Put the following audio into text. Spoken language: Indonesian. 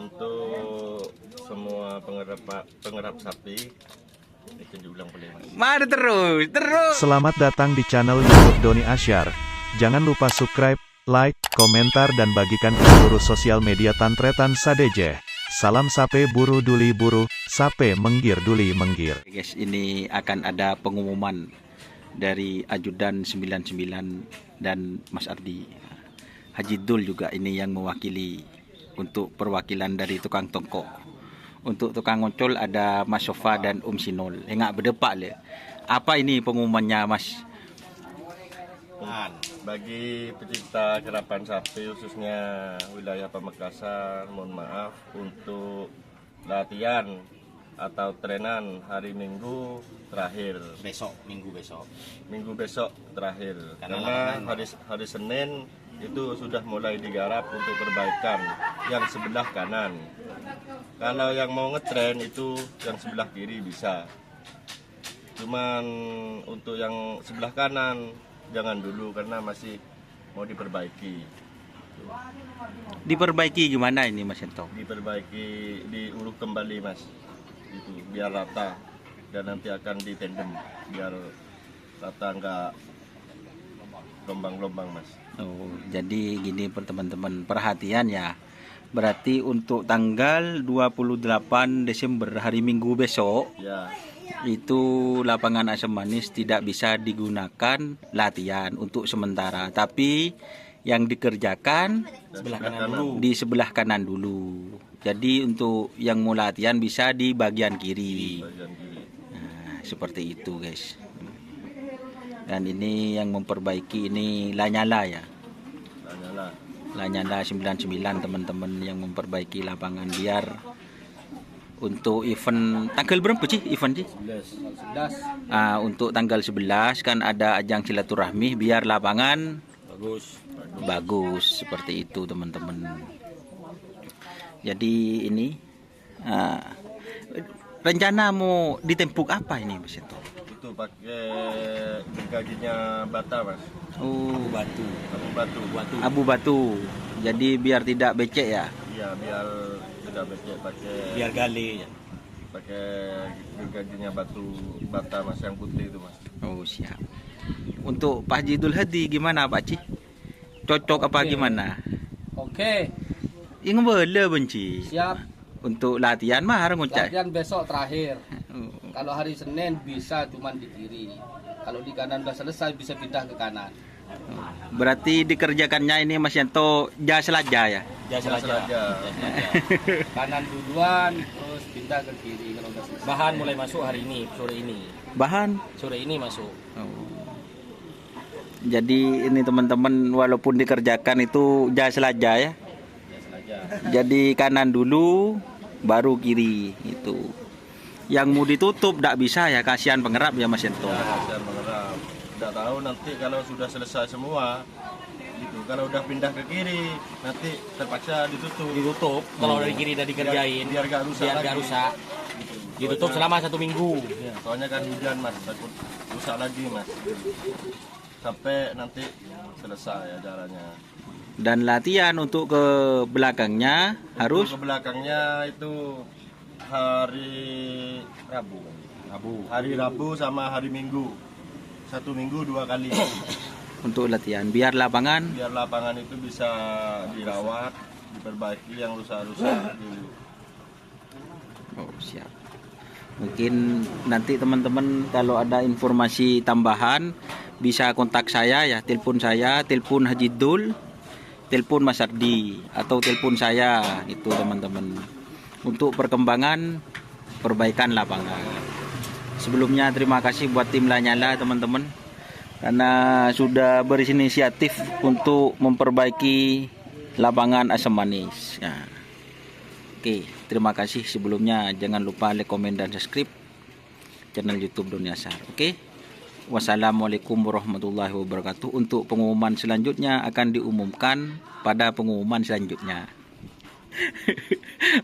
Untuk semua pengerap sapi, itu diulang boleh Mas. Mari terus. Selamat datang di channel YouTube Doni Asyar. Jangan lupa subscribe, like, komentar dan bagikan ke seluruh sosial media Tantretan Sadeje. Salam sape buru duli buru, sape menggir duli menggir. Guys, ini akan ada pengumuman dari Ajudan 99 dan Mas Ardi. Haji Dul juga ini yang mewakili untuk perwakilan dari tukang tongkok. Untuk tukang ngoncol ada Mas Sofa dan Sinol. Enggak berdepak le. Apa ini pengumumannya, Mas? Bagi pecinta kerapan sapi khususnya wilayah Pamekasan, mohon maaf untuk latihan atau trenan hari Minggu terakhir. Minggu besok terakhir. Karena hari Senin itu sudah mulai digarap untuk perbaikan yang sebelah kanan. Kalau yang mau ngetren itu yang sebelah kiri bisa. Cuman untuk yang sebelah kanan jangan dulu karena masih mau diperbaiki. Diperbaiki gimana ini, Mas Ento? Diperbaiki, diuruk kembali Mas. Itu biar rata dan nanti akan ditendem biar rata nggak lombang-lombang Mas. Oh, jadi gini teman-teman, perhatian ya. Berarti untuk tanggal 28 Desember hari Minggu besok Ya, itu lapangan Asam Manis tidak bisa digunakan latihan untuk sementara, tapi yang dikerjakan sebelah kanan dulu. di sebelah kanan dulu. Jadi untuk yang mau latihan bisa di bagian kiri. Bagian kiri. Nah, seperti itu guys. Dan ini yang memperbaiki ini Lanyala ya. Lanyala. Lanyala 99 teman-teman yang memperbaiki lapangan biar untuk event tanggal berapa sih event sih? 11. Untuk tanggal 11 kan ada ajang silaturahmi biar lapangan bagus seperti itu teman-teman. Jadi ini rencana mau ditempuk apa ini Mas Ento? Itu pakai gajinya bata Mas. Oh, Abu batu. abu batu. Jadi biar tidak becek ya. Iya, biar tidak becek pakai gali ya. pakai gajinya batu bata Mas yang putih itu Mas. Oh, siap. Untuk Pak Haji Idul Hadi gimana Pak Ci? Cocok apa gimana? Oke, Yang boleh benci. siap. Untuk latihan mah harus ngucap. Latihan besok terakhir. Oh, Kalau hari Senin bisa cuman di kiri. Kalau di kanan udah selesai bisa pindah ke kanan. Berarti dikerjakannya ini Mas Yanto jas selaja ya. Jasa saja. Kanan duluan, terus pindah ke kiri kalau udah selesai. Bahan mulai masuk hari ini, sore ini. Bahan. Sore ini masuk. Oh. Jadi ini teman-teman walaupun dikerjakan itu jas selaja ya. Jadi kanan dulu baru kiri itu. Yang mau ditutup tidak bisa ya, kasihan pengerap ya Mas Yanto. Kasihan mengerap. Tidak tahu nanti kalau sudah selesai semua gitu. Kalau udah pindah ke kiri nanti terpaksa ditutup. Kalau dari kiri udah dikerjain, biar gak rusak biar lagi. gak rusak. Gitu. Ditutup selama 1 minggu. Soalnya kan hujan Mas, takut rusak lagi Mas. Sampai nanti selesai acaranya. Dan latihan untuk ke belakangnya harus Ke belakangnya itu hari Rabu. Hari Rabu sama hari Minggu. 1 minggu 2 kali. untuk latihan biar lapangan. Biar lapangan itu bisa dirawat, diperbaiki yang rusak-rusak dulu. Oh, siap. Mungkin nanti teman-teman kalau ada informasi tambahan bisa kontak saya ya, telepon saya, telepon Haji Dul, telepon Mas Ardi atau telepon saya itu teman-teman. Untuk perkembangan perbaikan lapangan. Sebelumnya terima kasih buat tim Lanyala teman-teman karena sudah berinisiatif untuk memperbaiki lapangan Asam Manis. Ya. Oke, terima kasih sebelumnya. Jangan lupa like, komen, dan subscribe channel YouTube Doni Asyar. Oke, wassalamualaikum warahmatullahi wabarakatuh. Untuk pengumuman selanjutnya akan diumumkan pada pengumuman selanjutnya.